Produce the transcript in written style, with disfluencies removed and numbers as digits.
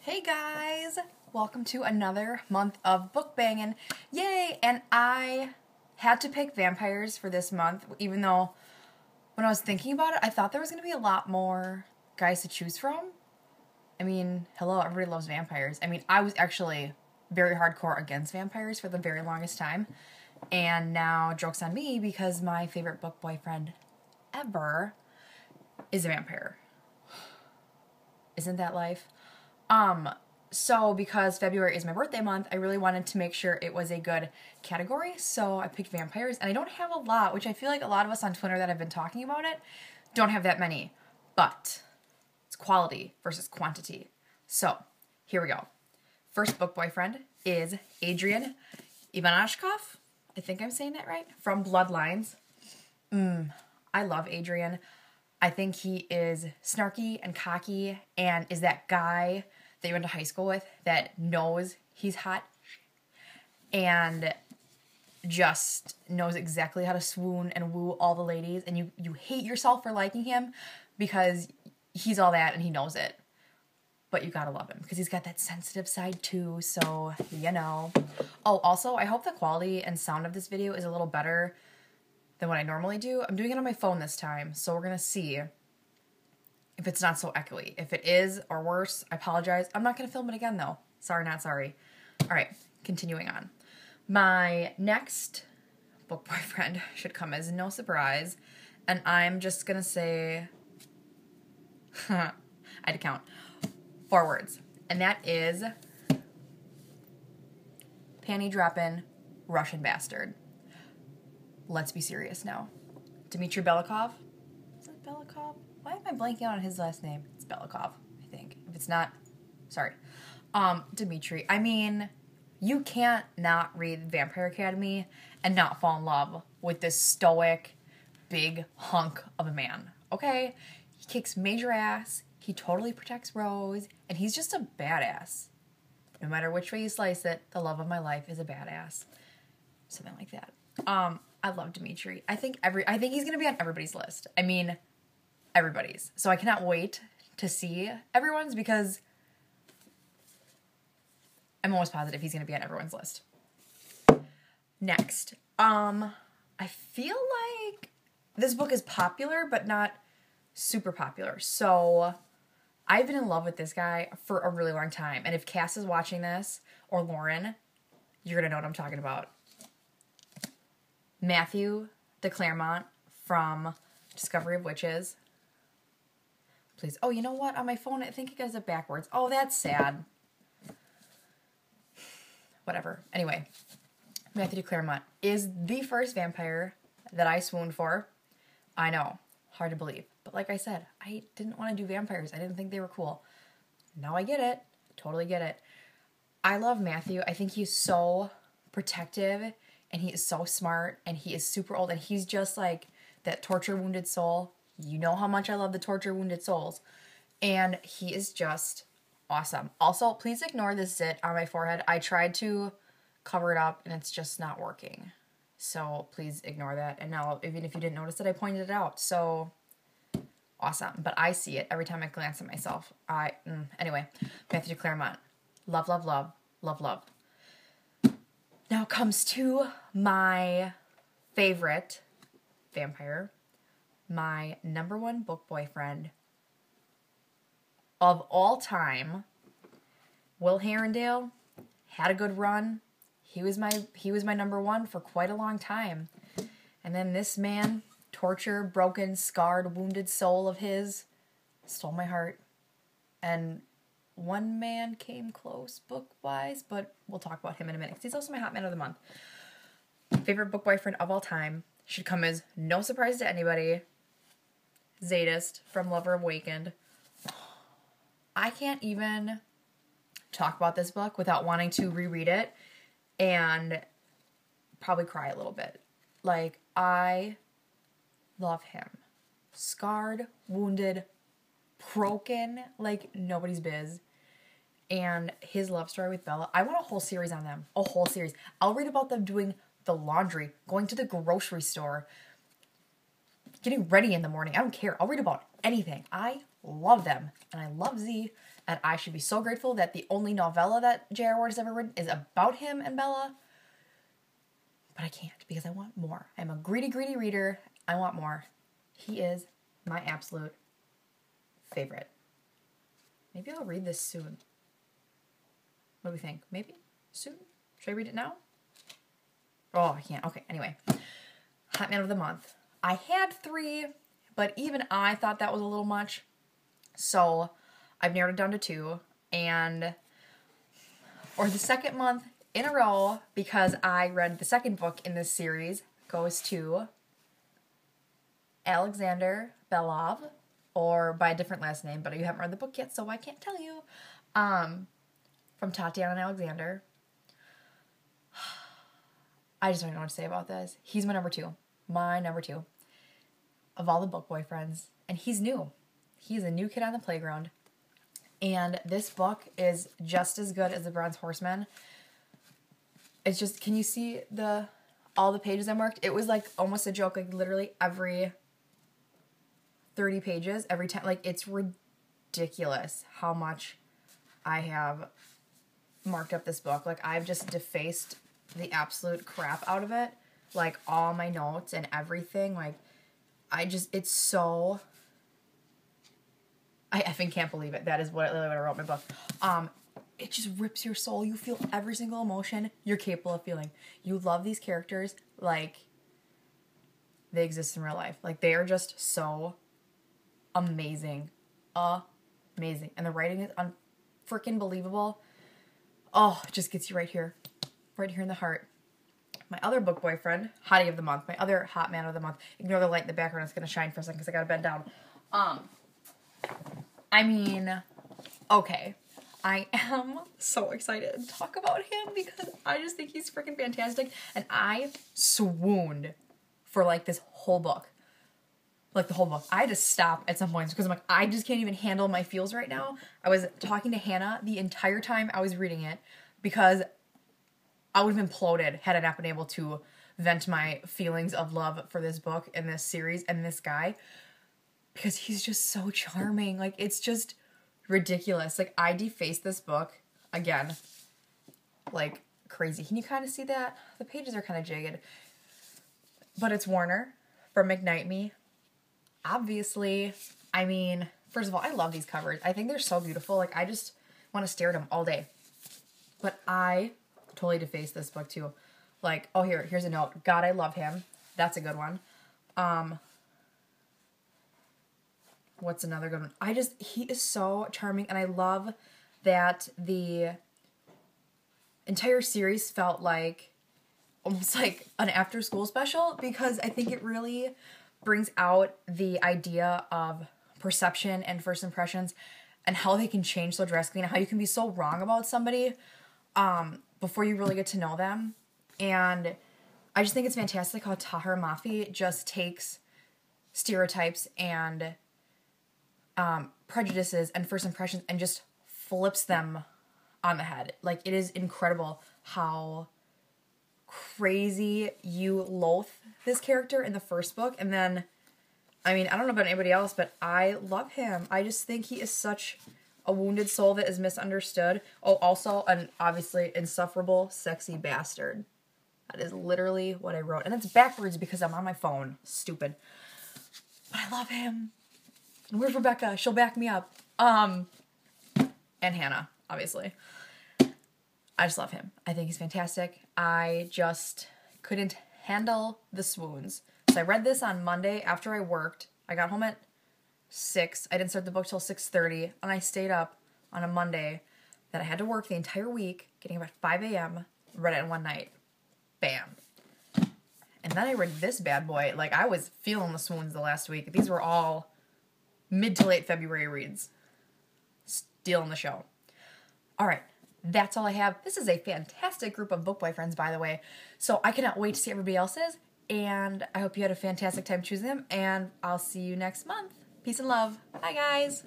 Hey guys! Welcome to another month of book banging. Yay! And I had to pick vampires for this month, even though when I was thinking about it, I thought there was going to be a lot more guys to choose from. I mean, hello, everybody loves vampires. I mean, I was actually very hardcore against vampires for the very longest time. And now, joke's on me, because my favorite book boyfriend ever is a vampire. Isn't that life? So because February is my birthday month, I really wanted to make sure it was a good category, so I picked vampires, and I don't have a lot, which I feel like a lot of us on Twitter that have been talking about it don't have that many, but it's quality versus quantity. So, here we go. First book boyfriend is Adrian Ivanashkov. I think I'm saying that right, from Bloodlines. I love Adrian. I think he is snarky and cocky and is that guy that you went to high school with that knows he's hot and just knows exactly how to swoon and woo all the ladies, and you hate yourself for liking him because he's all that and he knows it. But you gotta love him because he's got that sensitive side too, so you know. Oh, also, I hope the quality and sound of this video is a little better than what I normally do. I'm doing it on my phone this time, so we're gonna see if it's not so echoey. If it is, or worse, I apologize. I'm not gonna film it again though. Sorry, not sorry. All right, continuing on. My next book boyfriend should come as no surprise, and I'm just gonna say, I had to count 4 words, and that is panty droppin' Russian bastard. Let's be serious now. Dmitry Belikov? Is it Belikov? Why am I blanking out on his last name? It's Belikov, I think. If it's not, sorry. Dmitry. I mean, you can't not read Vampire Academy and not fall in love with this stoic, big hunk of a man, okay? He kicks major ass, he totally protects Rose, and he's just a badass. No matter which way you slice it, the love of my life is a badass. Something like that. I love Dmitry. I think he's gonna be on everybody's list. I mean, everybody's. So I cannot wait to see everyone's because I'm almost positive he's gonna be on everyone's list. Next, I feel like this book is popular, but not super popular. So I've been in love with this guy for a really long time. And if Cass is watching this, or Lauren, you're gonna know what I'm talking about. Matthew de Clermont from Discovery of Witches. Please. Oh, you know what? On my phone, I think it does it backwards. Oh, that's sad. Whatever. Anyway, Matthew de Clermont is the first vampire that I swooned for. I know. Hard to believe. But like I said, I didn't want to do vampires. I didn't think they were cool. Now I get it. Totally get it. I love Matthew. I think he's so protective. And he is so smart, and he is super old, and he's just like that torture-wounded soul. You know how much I love the torture-wounded souls. And he is just awesome. Also, please ignore this zit on my forehead. I tried to cover it up, and it's just not working. So please ignore that. And now, even if you didn't notice it, I pointed it out. So awesome. But I see it every time I glance at myself. Anyway, Matthew de Clermont. Love, love, love. Love, love. Now comes to my favorite vampire, my number 1 book boyfriend of all time, Will Herondale. Had a good run. He was my number 1 for quite a long time. And then this man, tortured, broken, scarred, wounded soul of his, stole my heart. And one man came close book-wise, but we'll talk about him in a minute. He's also my hot man of the month. Favorite book boyfriend of all time. Should come as no surprise to anybody. Zadist from Lover Awakened. I can't even talk about this book without wanting to reread it and probably cry a little bit. Like, I love him. Scarred, wounded, broken, like nobody's biz. And his love story with Bella. I want a whole series on them. A whole series. I'll read about them doing the laundry, going to the grocery store, getting ready in the morning. I don't care. I'll read about anything. I love them. And I love Z. And I should be so grateful that the only novella that J.R. Ward has ever written is about him and Bella. But I can't because I want more. I'm a greedy, greedy reader. I want more. He is my absolute favorite. Maybe I'll read this soon. What do we think? Maybe? Soon? Should I read it now? Oh, I can't. Okay, anyway. Hot Man of the Month. I had 3, but even I thought that was a little much. So I've narrowed it down to 2. And for the second month in a row, because I read the second book in this series, goes to Alexander Belov, or by a different last name, but you haven't read the book yet, so I can't tell you. From Tatiana and Alexander. I just don't know what to say about this. He's my number 2. My number 2. Of all the book boyfriends. And he's new. He's a new kid on the playground. And this book is just as good as The Bronze Horseman. It's just, can you see all the pages I marked? It was like almost a joke, like literally every 30 pages, every time. Like, it's ridiculous how much I have marked up this book. Like, I've just defaced the absolute crap out of it. Like, all my notes and everything. Like, it's so... I effing can't believe it. That is literally what I wrote in my book. It just rips your soul. You feel every single emotion you're capable of feeling. You love these characters like they exist in real life. Like, they are just so amazing. Amazing. And the writing is freaking believable. Oh, it just gets you right here. Right here in the heart. My other book boyfriend, Hottie of the Month. My other hot man of the month. Ignore the light in the background. It's going to shine for a second because I got to bend down. I mean, okay. I am so excited to talk about him because I just think he's freaking fantastic. And I swooned for like this whole book. Like the whole book. I had to stop at some points because I'm like, I just can't even handle my feels right now. I was talking to Hannah the entire time I was reading it because I would have imploded had I not been able to vent my feelings of love for this book and this series and this guy. Because he's just so charming. Like, it's just ridiculous. Like, I defaced this book, again, like crazy. Can you kind of see that? The pages are kind of jagged. But it's Warner from McKnight Me. Obviously, I mean, first of all, I love these covers. I think they're so beautiful. Like, I just want to stare at them all day. But I totally defaced this book, too. Like, oh, here's a note. God, I love him. That's a good one. What's another good one? He is so charming, and I love that the entire series felt like almost like an after-school special because I think it really brings out the idea of perception and first impressions and how they can change so drastically and how you can be so wrong about somebody before you really get to know them. And I just think it's fantastic how Tahir Mafi just takes stereotypes and prejudices and first impressions and just flips them on the head. Like, it is incredible how crazy you loathe this character in the first book. And then, I mean, I don't know about anybody else, but I love him. I just think he is such a wounded soul that is misunderstood. Oh, also, an obviously insufferable, sexy bastard. That is literally what I wrote. And it's backwards because I'm on my phone. Stupid. But I love him. And where's Rebecca? She'll back me up. And Hannah, obviously. I just love him. I think he's fantastic. I just couldn't handle the swoons. So I read this on Monday after I worked. I got home at 6. I didn't start the book till 6:30. And I stayed up on a Monday that I had to work the entire week, getting up at 5 a.m., read it in one night. Bam. And then I read this bad boy. Like, I was feeling the swoons the last week. These were all mid to late February reads. Stealing the show. All right. That's all I have. This is a fantastic group of book boyfriends, by the way. So I cannot wait to see everybody else's. And I hope you had a fantastic time choosing them. And I'll see you next month. Peace and love. Bye, guys.